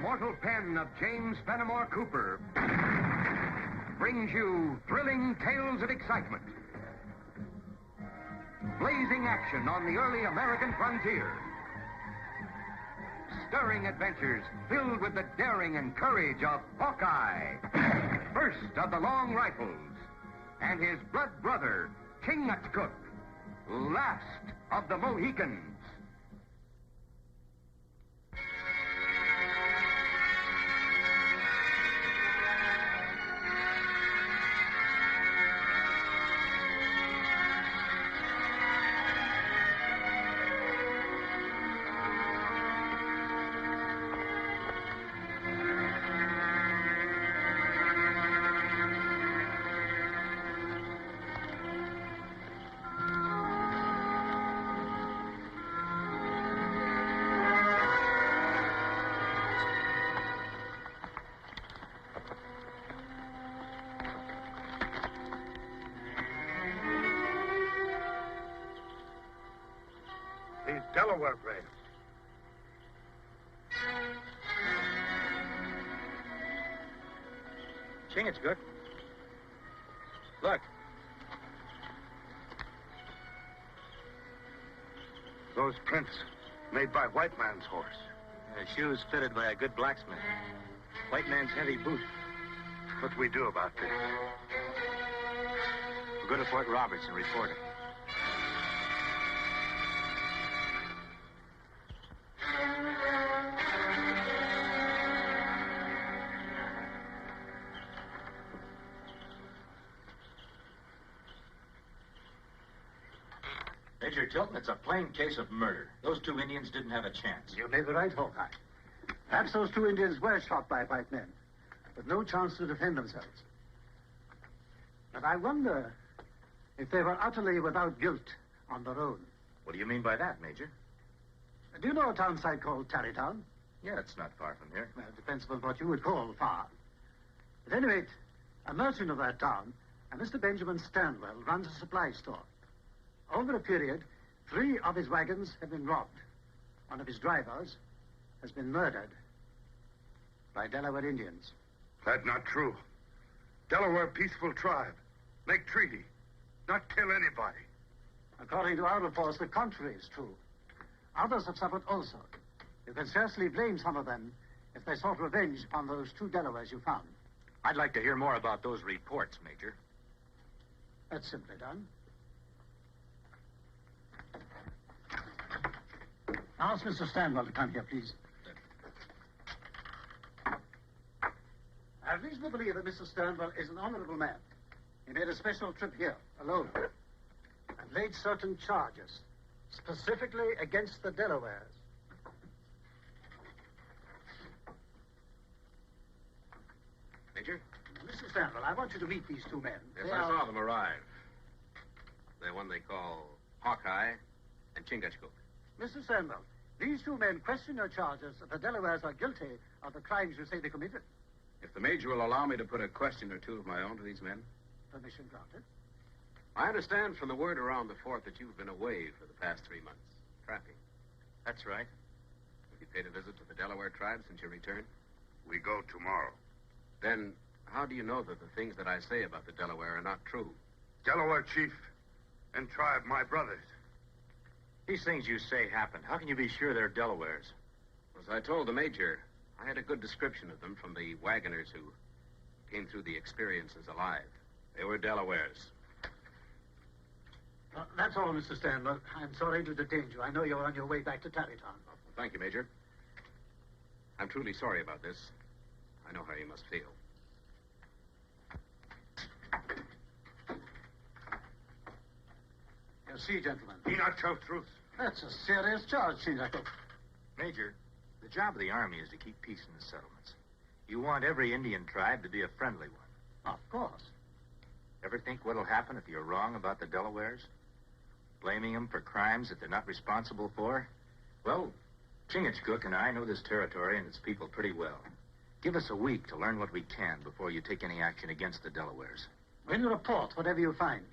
immortal pen of James Fenimore Cooper brings you thrilling tales of excitement, blazing action on the early American frontier, stirring adventures filled with the daring and courage of Hawkeye, first of the Long Rifles, and his blood brother, Chingachcook, last of the Mohicans. Delaware braves. Chingachcook. Look. Those prints made by white man's horse. Shoes fitted by a good blacksmith. White man's heavy boot. What do we do about this? We'll go to Fort Roberts and report it. Major Tilton, it's a plain case of murder. Those two Indians didn't have a chance. You may be right, Hawkeye. Perhaps those two Indians were shot by white men, with no chance to defend themselves. But I wonder if they were utterly without guilt on their own. What do you mean by that, Major? Do you know a town site called Tarrytown? Yeah, it's not far from here. Well, it depends upon what you would call far. At any rate, a merchant of that town, a Mr. Benjamin Stanwell, runs a supply store. Over a period, 3 of his wagons have been robbed. One of his drivers has been murdered by Delaware Indians. That's not true. Delaware peaceful tribe. Make treaty. Not kill anybody. According to our reports, the contrary is true. Others have suffered also. You can scarcely blame some of them if they sought revenge upon those 2 Delawares you found. I'd like to hear more about those reports, Major. That's simply done. Ask Mr. Stanwell to come here, please. I have reason to believe that Mr. Stanwell is an honorable man. He made a special trip here, alone, and laid certain charges, specifically against the Delawares. Major? Mr. Stanwell, I want you to meet these 2 men. Yes, I saw them arrive. The one they call Hawkeye and Chingachcook. Mr. Stanwell, these 2 men question your charges that the Delawares are guilty of the crimes you say they committed. If the Major will allow me to put a question or 2 of my own to these men. Permission granted. I understand from the word around the fort that you've been away for the past 3 months, trapping. That's right. Have you paid a visit to the Delaware tribe since your return? We go tomorrow. Then how do you know that the things that I say about the Delaware are not true? Delaware chief and tribe, my brothers. These things you say happened. How can you be sure they're Delawares? As I told the Major, I had a good description of them from the wagoners who came through the experiences alive. They were Delawares. That's all, Mr. Stanwell. I'm sorry to detain you. I know you're on your way back to Tarrytown. Thank you, Major. I'm truly sorry about this. I know how you must feel. You see, gentlemen. He not tell truth. That's a serious charge, Chingachcook. Major, the job of the Army is to keep peace in the settlements. You want every Indian tribe to be a friendly one. Of course. Ever think what'll happen if you're wrong about the Delawares? Blaming them for crimes that they're not responsible for? Well, Chingachcook and I know this territory and its people pretty well. Give us a week to learn what we can before you take any action against the Delawares. We'll report whatever you find,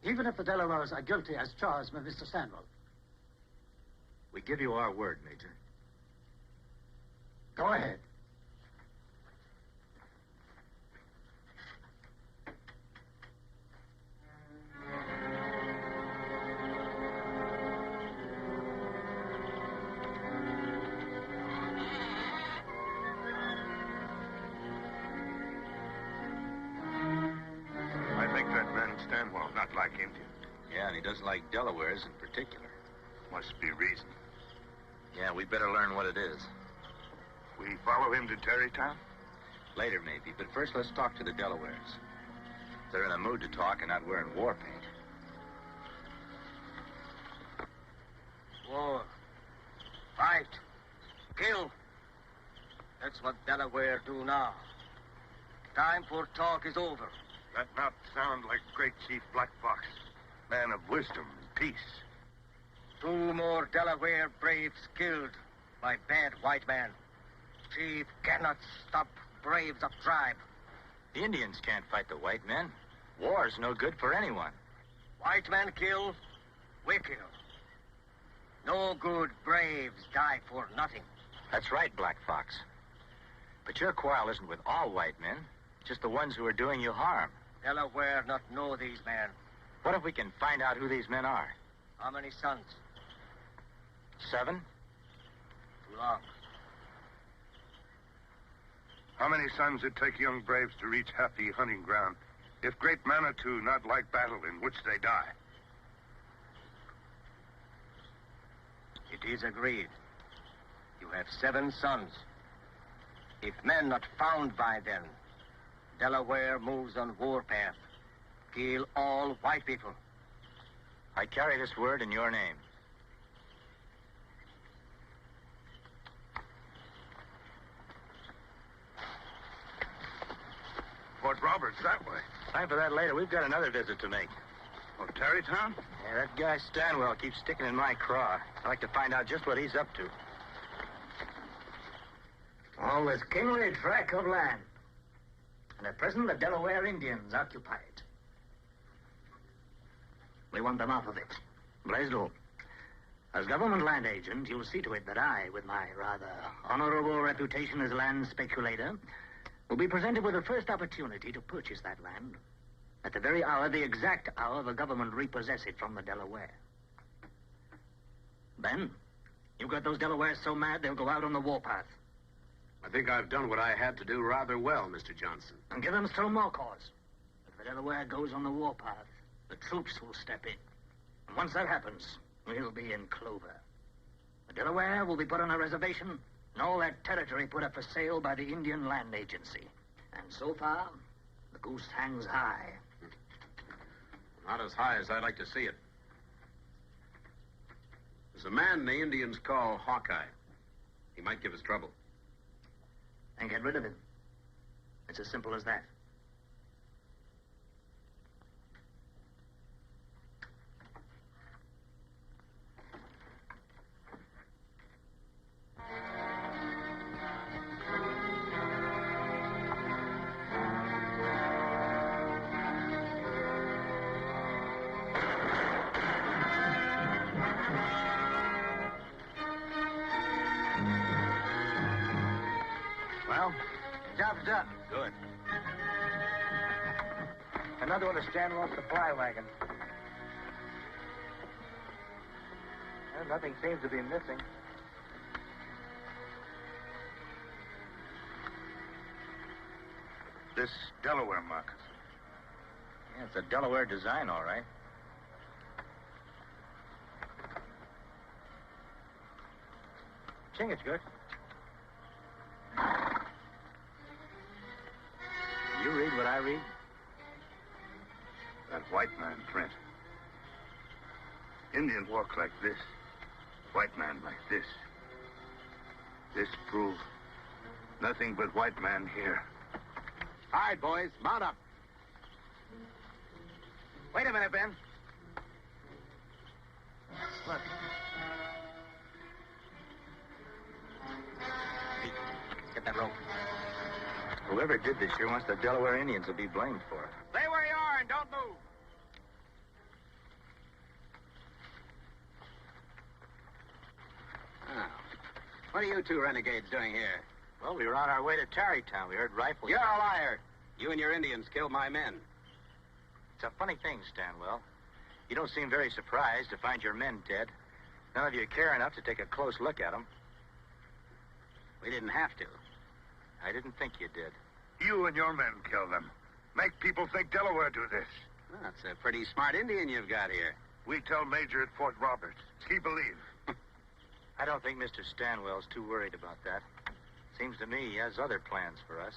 even if the Delawares are guilty as charged by Mr. Stanwell. We give you our word, Major. Go ahead. Stanwell not like Indians? Yeah, and he doesn't like Delawares in particular. Must be reason. Yeah, we better learn what it is. We follow him to Terrytown? Later, maybe. But first, let's talk to the Delawares. They're in a mood to talk and not wearing war paint. War. Fight. Kill. That's what Delaware do now. Time for talk is over. That not sound like great Chief Black Fox. Man of wisdom and peace. 2 more Delaware braves killed by bad white man. Chief cannot stop braves of tribe. The Indians can't fight the white men. War's no good for anyone. White men kill, we kill. No good braves die for nothing. That's right, Black Fox. But your quarrel isn't with all white men, just the ones who are doing you harm. Delaware not know these men. What if we can find out who these men are? How many sons? 7? Too long. How many sons it take young braves to reach happy hunting ground if great Manitou not like battle in which they die? It is agreed. You have 7 sons. If men not found by them, Delaware moves on warpath. Kill all white people. I carry this word in your name. Fort Roberts, that way. Time for that later. We've got another visit to make. Oh, Terrytown? Yeah, that guy Stanwell keeps sticking in my craw. I'd like to find out just what he's up to. All this kingly tract of land. And at present, the Delaware Indians occupy it. We want them off of it. Blaisdell, as government land agent, you'll see to it that I, with my rather honorable reputation as land speculator, will be presented with the first opportunity to purchase that land at the very hour, the exact hour, the government repossess it from the Delaware. Ben, you've got those Delawares so mad they'll go out on the warpath. I think I've done what I had to do rather well, Mr. Johnson. And give them still more cause. If the Delaware goes on the warpath, the troops will step in. And once that happens, we'll be in clover. The Delaware will be put on a reservation, and all that territory put up for sale by the Indian Land Agency. And so far, the goose hangs high. Not as high as I'd like to see it. There's a man the Indians call Hawkeye. He might give us trouble. And get rid of him. It's as simple as that. Well, job's done. Good. Another one of Stanwell's supply wagons. Well, nothing seems to be missing. This Delaware moccasin. Yeah, it's a Delaware design, all right. Chingachcook. You read what I read? That white man print. Indian walk like this. White man like this. This prove nothing but white man here. All right, boys, mount up. Wait a minute, Ben. Look. Pete, get that rope. Whoever did this here wants the Delaware Indians to be blamed for it. Stay where you are and don't move. Oh. What are you 2 renegades doing here? Well, we were on our way to Tarrytown. We heard rifles. You're a liar. You and your Indians killed my men. It's a funny thing, Stanwell. You don't seem very surprised to find your men dead. None of you care enough to take a close look at them. We didn't have to. I didn't think you did. You and your men kill them. Make people think Delaware do this. Well, that's a pretty smart Indian you've got here. We tell Major at Fort Roberts. He believes. I don't think Mr. Stanwell's too worried about that. Seems to me he has other plans for us.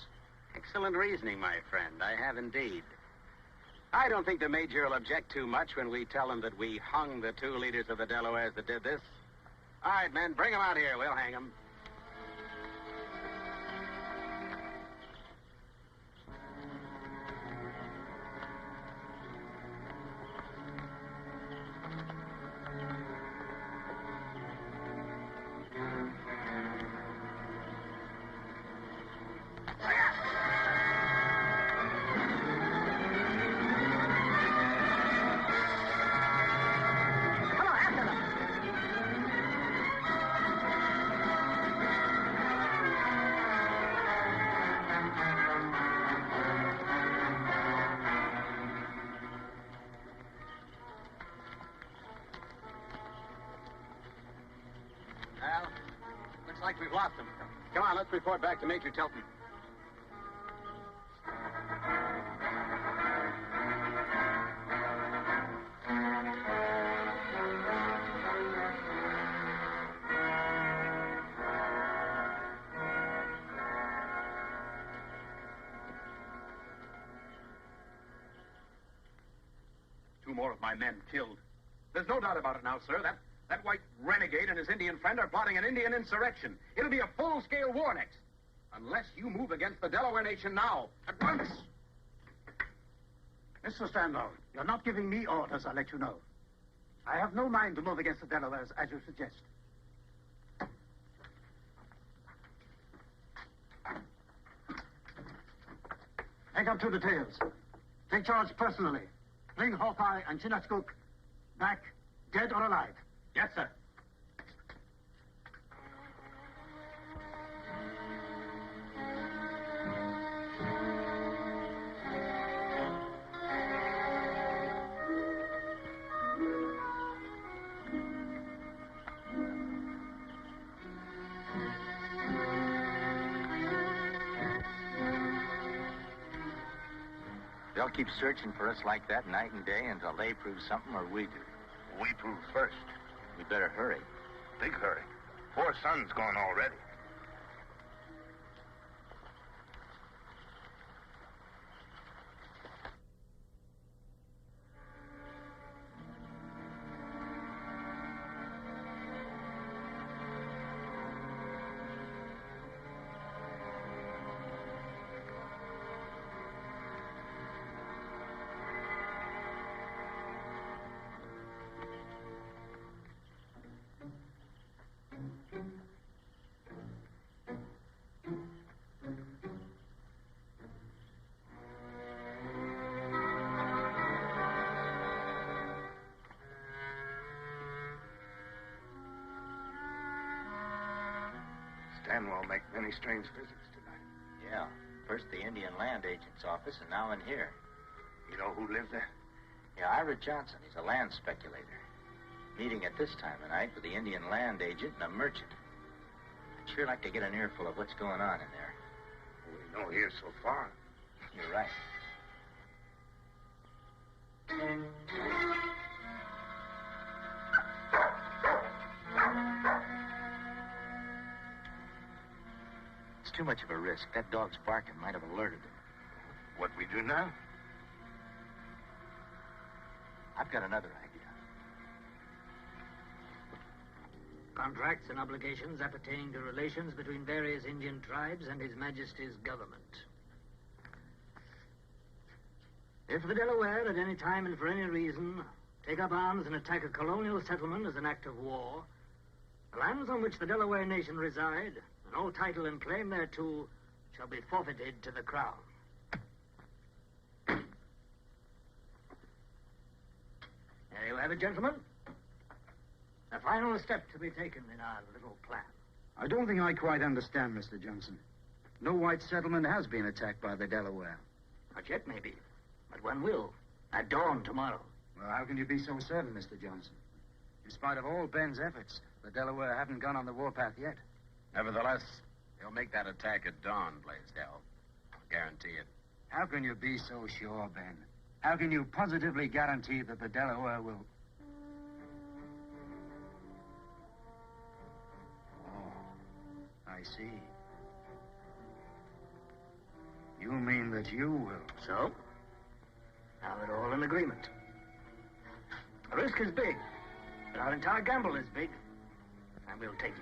Excellent reasoning, my friend. I have indeed. I don't think the Major will object too much when we tell him that we hung the 2 leaders of the Delawares that did this. All right, men, bring them out here. We'll hang them. Well, looks like we've lost them. Come on, let's report back to Major Tilton. Two more of my men killed. There's no doubt about it now, sir. That white renegade and his Indian friend are plotting an Indian insurrection. It'll be a full-scale war next. Unless you move against the Delaware nation now, at once. Mr. Stanwell, you're not giving me orders, I'll let you know. I have no mind to move against the Delawares, as you suggest. Take up 2 details. Take charge personally. Bring Hawkeye and Chingachcook back, dead or alive. Yes, sir. They'll keep searching for us like that night and day until they prove something or we do. We prove first. We better hurry. Big hurry. 4 sons gone already. Stanwell make many strange visits tonight. Yeah. First the Indian Land Agent's office, and now in here. You know who lives there? Yeah, Ira Johnson. He's a land speculator. Meeting at this time of night with the Indian Land Agent and a merchant. I'd sure like to get an earful of what's going on in there. We know here so far. You're right. It's too much of a risk. That dog's barking might have alerted them. What we do now? I've got another idea. Contracts and obligations appertaining to relations between various Indian tribes and His Majesty's government. If the Delaware, at any time and for any reason, take up arms and attack a colonial settlement as an act of war, the lands on which the Delaware nation reside, and all title and claim thereto, shall be forfeited to the crown. There you have it, gentlemen. A final step to be taken in our little plan. I don't think I quite understand, Mr. Johnson. No white settlement has been attacked by the Delaware. Not yet, maybe. But one will. At dawn tomorrow. Well, how can you be so certain, Mr. Johnson? In spite of all Ben's efforts, the Delaware haven't gone on the warpath yet. Nevertheless, they'll make that attack at dawn, Blaisdell. I'll guarantee it. How can you be so sure, Ben? How can you positively guarantee that the Delaware will... Oh, I see. You mean that you will? So? Now we're all in agreement. The risk is big, but our entire gamble is big, and we'll take it.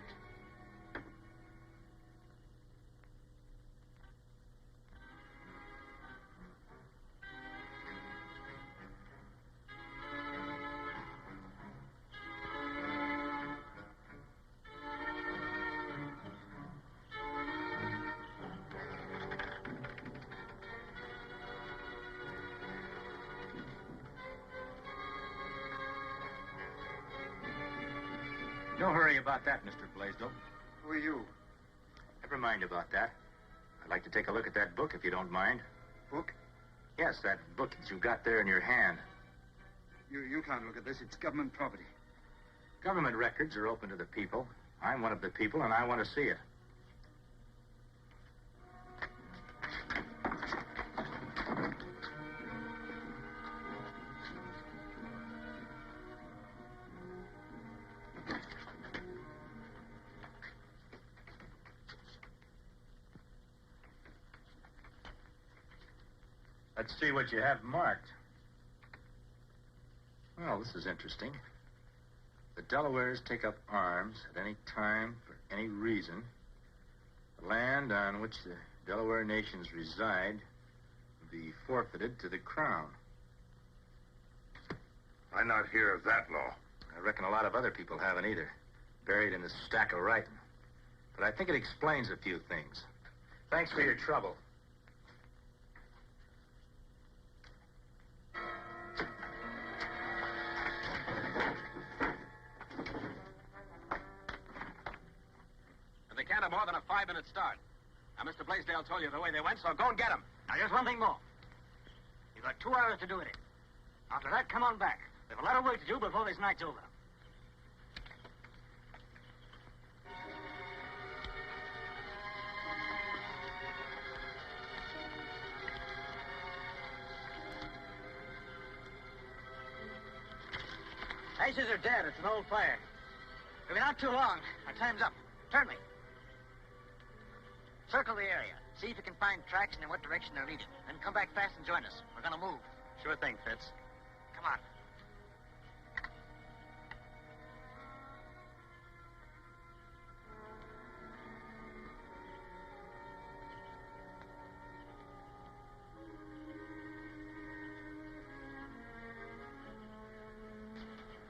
No hurry about that, Mr. Blaisdell. Who are you? Never mind about that. I'd like to take a look at that book, if you don't mind. Book? Yes, that book that you got there in your hand. You can't look at this. It's government property. Government records are open to the people. I'm one of the people, and I want to see it. Let's see what you have marked. Well, this is interesting. The Delawares take up arms at any time for any reason. The land on which the Delaware nations reside will be forfeited to the Crown. I not hear of that law. I reckon a lot of other people haven't either. Buried in this stack of writing. But I think it explains a few things. Thanks for your trouble. They can't have more than a 5-minute start. Now, Mr. Blaisdell told you the way they went, so go and get them. Now, just one thing more. You've got 2 hours to do it in. After that, come on back. We've a lot of work to do before this night's over. Ashes are dead. It's an old fire. We've been out too long. Our time's up. Turn me. Circle the area. See if you can find tracks and in what direction they're leading. Then come back fast and join us. We're going to move. Sure thing, Fitz. Come on.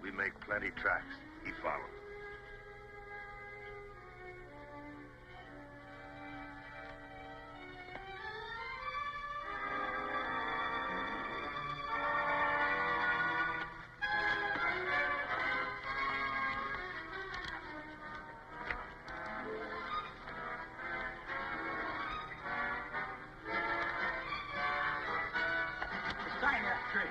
We make plenty tracks. He follows. Sign that tree.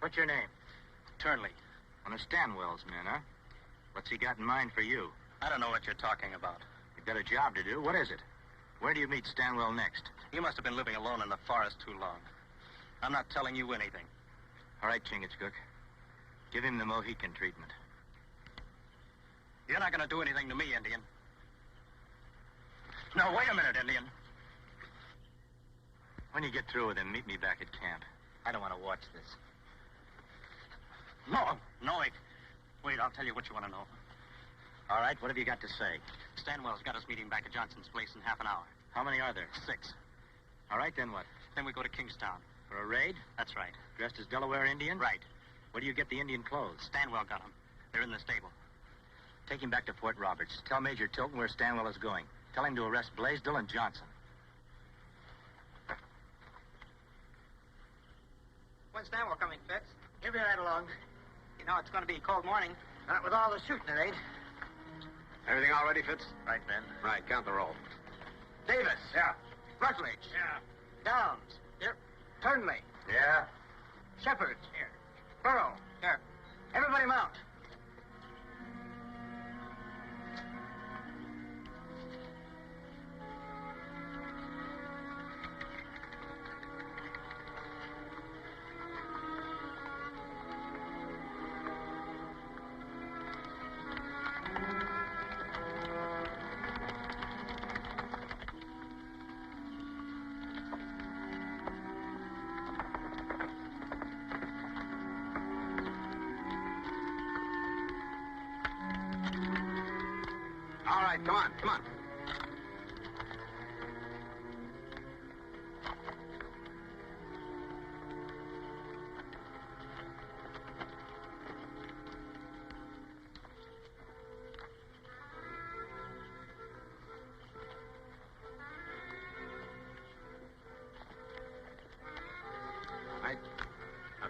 What's your name? Turnley. One of Stanwell's men, huh? What's he got in mind for you? I don't know what you're talking about. You've got a job to do. What is it? Where do you meet Stanwell next? You must have been living alone in the forest too long. I'm not telling you anything. All right, Chingachcook. Give him the Mohican treatment. You're not going to do anything to me, Indian. No, wait a minute, Indian. When you get through with him, meet me back at camp. I don't want to watch this. No, wait, I'll tell you what you want to know. All right, what have you got to say? Stanwell's got us meeting back at Johnson's place in half an hour. How many are there? 6. All right, then what? Then we go to Kingstown. For a raid? That's right. Dressed as Delaware Indians? Right. Where do you get the Indian clothes? Stanwell got them. They're in the stable. Take him back to Fort Roberts. Tell Major Tilton where Stanwell is going. Tell him to arrest Blaisdell and Johnson. When's Stanwell coming, Fitz? He'll be right along. You know, it's going to be a cold morning. Not with all the shooting, it ain't. Everything all ready, Fitz? Right, men. Right, count the roll. Davis. Yeah. Rutledge. Yeah. Downs. Here. Turnley. Yeah. Shepherd. Here. Burrow. Here. Everybody mount. right, come on, come on.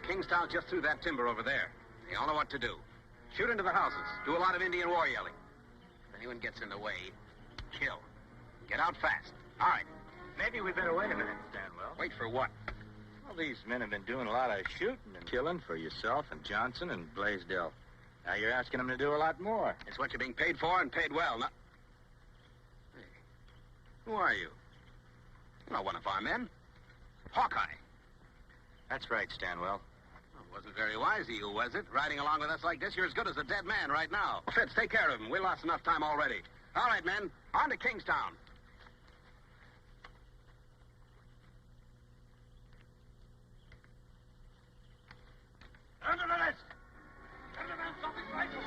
Kingstown just through that timber over there. They all know what to do. Shoot into the houses. Do a lot of Indian war yelling. If anyone gets in the way, kill. Get out fast. All right. Maybe we better wait a minute, Stanwell. Wait for what? Well, these men have been doing a lot of shooting and killing for yourself and Johnson and Blaisdell. Now you're asking them to do a lot more. It's what you're being paid for and paid well. Not... Hey, who are you? You're not one of our men. Hawkeye. That's right, Stanwell. Well, wasn't very wise of you, was it? Riding along with us like this, you're as good as a dead man right now. Fitz, take care of him. We lost enough time already. All right, men. On to Kingstown. Under the list! Under the something rifle!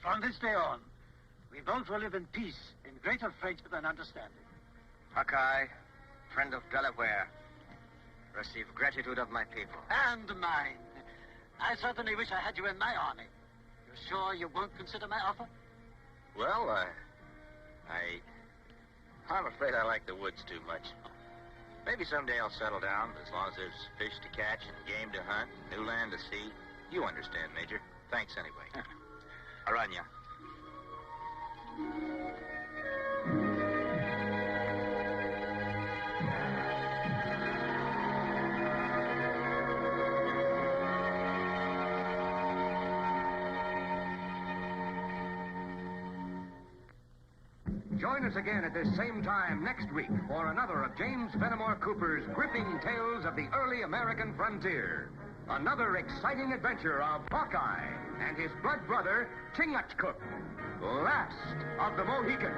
From this day on, we both will live in peace, in greater friendship and understanding. Hawkeye, friend of Delaware, receive gratitude of my people. And mine. I certainly wish I had you in my army. You're sure you won't consider my offer? Well, I'm afraid I like the woods too much. Maybe someday I'll settle down, as long as there's fish to catch and game to hunt and new land to see. You understand, Major. Thanks anyway. Aranya. Join us again at this same time next week for another of James Fenimore Cooper's gripping tales of the early American frontier. Another exciting adventure of Hawkeye and his blood brother, Chingachcook, last of the Mohicans.